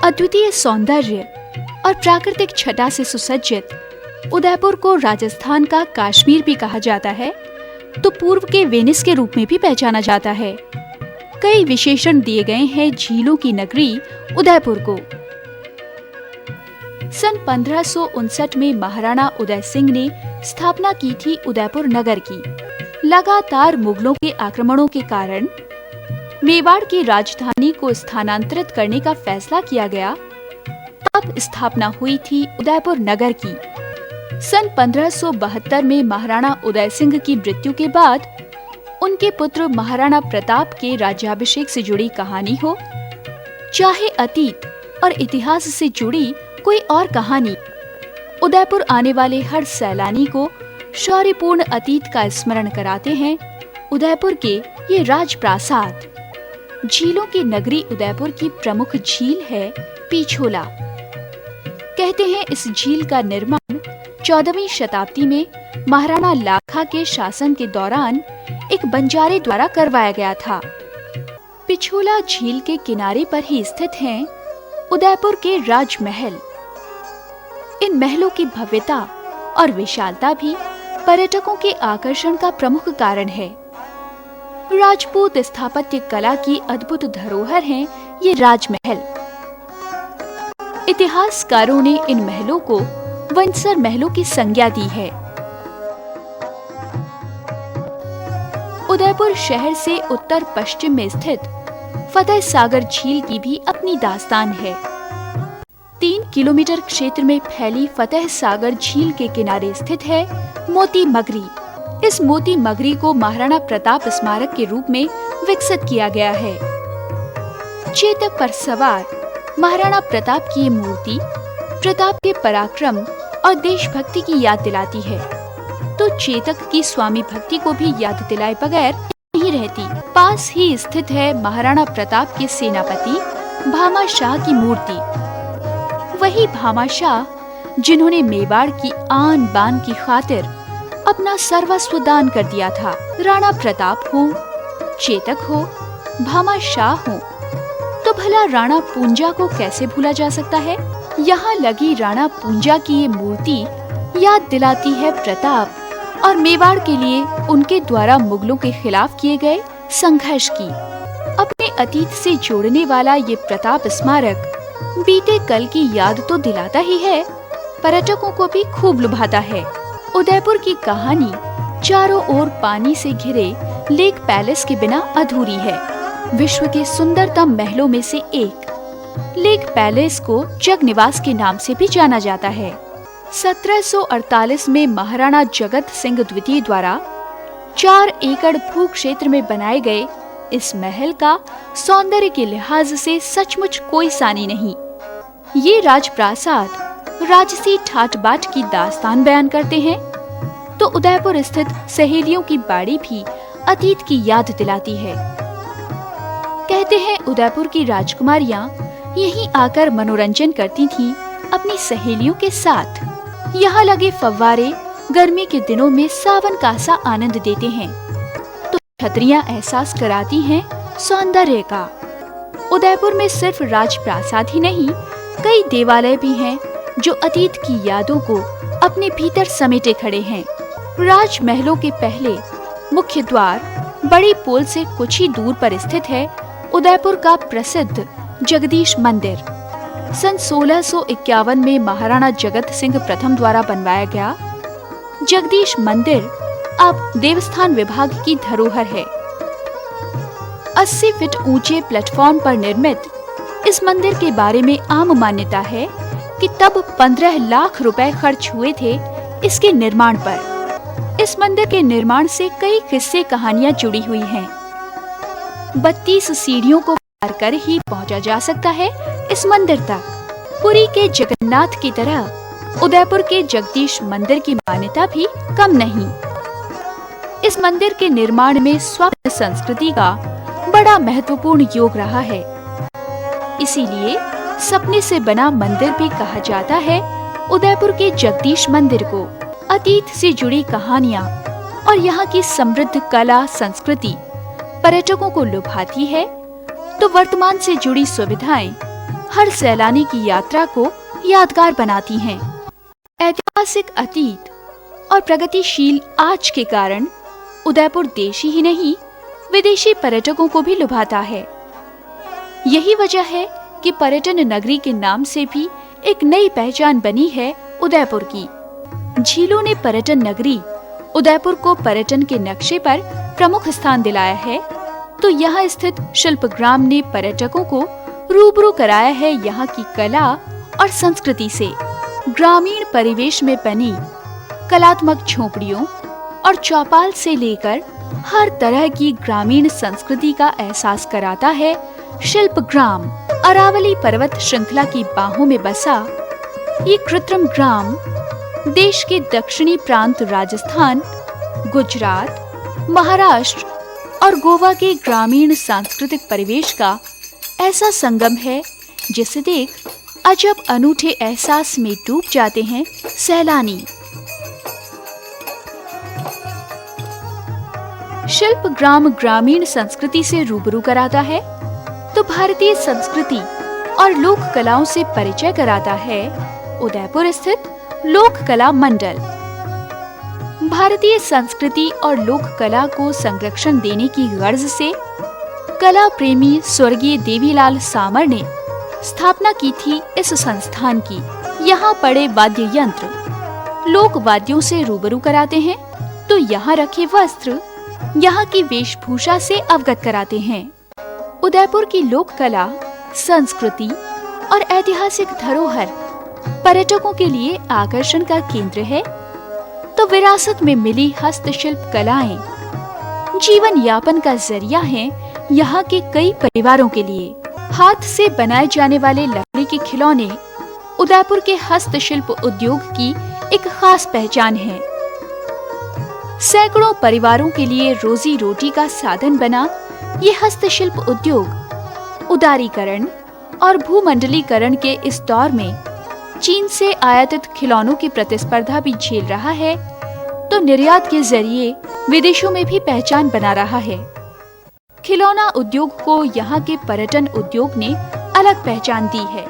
अद्वितीय सौंदर्य और प्राकृतिक छटा से सुसज्जित उदयपुर को राजस्थान का कश्मीर भी कहा जाता है, तो पूर्व के वेनिस के रूप में भी पहचाना जाता है। कई विशेषण दिए गए हैं झीलों की नगरी उदयपुर को। सन 1559 में महाराणा उदय सिंह ने स्थापना की थी उदयपुर नगर की। लगातार मुगलों के आक्रमणों के कारण मेवाड़ की राजधानी को स्थानांतरित करने का फैसला किया गया। अब स्थापना हुई थी उदयपुर नगर की। सन 1572 में महाराणा उदय सिंह की मृत्यु के बाद उनके पुत्र महाराणा प्रताप के राज्याभिषेक से जुड़ी कहानी हो, चाहे अतीत और इतिहास से जुड़ी कोई और कहानी, उदयपुर आने वाले हर सैलानी को शौर्यपूर्ण अतीत का स्मरण कराते हैं उदयपुर के ये राजप्रासाद। झीलों की नगरी उदयपुर की प्रमुख झील है पिछोला। कहते हैं इस झील का निर्माण 14वीं शताब्दी में महाराणा लाखा के शासन के दौरान एक बंजारे द्वारा करवाया गया था। पिछोला झील के किनारे पर ही स्थित हैं उदयपुर के राजमहल। इन महलों की भव्यता और विशालता भी पर्यटकों के आकर्षण का प्रमुख कारण है। राजपूत स्थापत्य कला की अद्भुत धरोहर हैं ये राजमहल। इतिहासकारों ने इन महलों को वंसर महलों की संज्ञा दी है। उदयपुर शहर से उत्तर पश्चिम में स्थित फतेह सागर झील की भी अपनी दास्तान है। 3 किलोमीटर क्षेत्र में फैली फतेह सागर झील के किनारे स्थित है मोती मगरी। इस मोती मगरी को महाराणा प्रताप स्मारक के रूप में विकसित किया गया है। चेतक पर सवार महाराणा प्रताप की ये मूर्ति प्रताप के पराक्रम और देशभक्ति की याद दिलाती है, तो चेतक की स्वामी भक्ति को भी याद दिलाए बगैर नहीं रहती। पास ही स्थित है महाराणा प्रताप के सेनापति भामा शाह की मूर्ति। वही भामा शाह जिन्होंने मेवाड़ की आन बान की खातिर अपना सर्वस्व दान कर दिया था। राणा प्रताप हो, चेतक हो, भामा शाह हो, तो भला राणा पूंजा को कैसे भूला जा सकता है। यहाँ लगी राणा पूंजा की ये मूर्ति याद दिलाती है प्रताप और मेवाड़ के लिए उनके द्वारा मुगलों के खिलाफ किए गए संघर्ष की। अपने अतीत से जोड़ने वाला ये प्रताप स्मारक बीते कल की याद तो दिलाता ही है, पर्यटकों को भी खूब लुभाता है। उदयपुर की कहानी चारों ओर पानी से घिरे लेक पैलेस के बिना अधूरी है। विश्व के सुंदरतम महलों में से एक लेक पैलेस को जग निवास के नाम से भी जाना जाता है। 1748 में महाराणा जगत सिंह द्वितीय द्वारा 4 एकड़ भू क्षेत्र में बनाए गए इस महल का सौंदर्य के लिहाज से सचमुच कोई सानी नहीं। ये राजप्रासाद राजसी ठाट बाट की दास्तान बयान करते हैं, तो उदयपुर स्थित सहेलियों की बाड़ी भी अतीत की याद दिलाती है। कहते हैं उदयपुर की राजकुमारियां यहीं आकर मनोरंजन करती थीं अपनी सहेलियों के साथ। यहाँ लगे फव्वारे गर्मी के दिनों में सावन का सा आनंद देते हैं, तो छतरियां एहसास कराती हैं सौंदर्य का। उदयपुर में सिर्फ राजप्रासाद ही नहीं, कई देवालय भी हैं जो अतीत की यादों को अपने भीतर समेटे खड़े हैं। राजमहलों के पहले मुख्य द्वार बड़ी पोल से कुछ ही दूर पर स्थित है उदयपुर का प्रसिद्ध जगदीश मंदिर। सन 1651 में महाराणा जगत सिंह प्रथम द्वारा बनवाया गया जगदीश मंदिर अब देवस्थान विभाग की धरोहर है। 80 फीट ऊंचे प्लेटफॉर्म पर निर्मित इस मंदिर के बारे में आम मान्यता है कि तब 15 लाख रुपए खर्च हुए थे इसके निर्माण पर। इस मंदिर के निर्माण से कई किस्से कहानियां जुड़ी हुई हैं। 32 सीढ़ियों को पार कर ही पहुंचा जा सकता है इस मंदिर तक। पुरी के जगन्नाथ की तरह उदयपुर के जगदीश मंदिर की मान्यता भी कम नहीं। इस मंदिर के निर्माण में स्वप्न संस्कृति का बड़ा महत्वपूर्ण योग रहा है। इसीलिए सपने से बना मंदिर भी कहा जाता है उदयपुर के जगदीश मंदिर को। अतीत से जुड़ी कहानियां और यहाँ की समृद्ध कला संस्कृति पर्यटकों को लुभाती है, तो वर्तमान से जुड़ी सुविधाएं हर सैलानी की यात्रा को यादगार बनाती हैं। ऐतिहासिक अतीत और प्रगतिशील आज के कारण उदयपुर देशी ही नहीं, विदेशी पर्यटकों को भी लुभाता है। यही वजह है कि पर्यटन नगरी के नाम से भी एक नई पहचान बनी है उदयपुर की। झीलों ने पर्यटन नगरी उदयपुर को पर्यटन के नक्शे पर प्रमुख स्थान दिलाया है, तो यहाँ स्थित शिल्पग्राम ने पर्यटकों को रूबरू कराया है यहाँ की कला और संस्कृति से। ग्रामीण परिवेश में बनी कलात्मक झोपड़ियों और चौपाल से लेकर हर तरह की ग्रामीण संस्कृति का एहसास कराता है शिल्पग्राम। अरावली पर्वत श्रृंखला की बाहों में बसा ये कृत्रिम ग्राम देश के दक्षिणी प्रांत राजस्थान, गुजरात, महाराष्ट्र और गोवा के ग्रामीण सांस्कृतिक परिवेश का ऐसा संगम है जिसे देख अजब अनूठे एहसास में डूब जाते हैं सैलानी। शिल्पग्राम ग्रामीण संस्कृति से रूबरू कराता है तो भारतीय संस्कृति और लोक कलाओं से परिचय कराता है उदयपुर स्थित लोक कला मंडल। भारतीय संस्कृति और लोक कला को संरक्षण देने की गर्ज से कला प्रेमी स्वर्गीय देवीलाल सामर ने स्थापना की थी इस संस्थान की। यहाँ पड़े वाद्य यंत्र लोक वाद्यों से रूबरू कराते हैं तो यहाँ रखे वस्त्र यहाँ की वेशभूषा से अवगत कराते हैं। उदयपुर की लोक कला, संस्कृति और ऐतिहासिक धरोहर पर्यटकों के लिए आकर्षण का केंद्र है, तो विरासत में मिली हस्तशिल्प कलाएं जीवन यापन का जरिया हैं यहाँ के कई परिवारों के लिए। हाथ से बनाए जाने वाले लकड़ी के खिलौने उदयपुर के हस्तशिल्प उद्योग की एक खास पहचान है। सैकड़ों परिवारों के लिए रोजी रोटी का साधन बना ये हस्तशिल्प उद्योग उदारीकरण और भूमंडलीकरण के इस दौर में चीन से आयातित खिलौनों की प्रतिस्पर्धा भी झेल रहा है, तो निर्यात के जरिए विदेशों में भी पहचान बना रहा है। खिलौना उद्योग को यहाँ के पर्यटन उद्योग ने अलग पहचान दी है।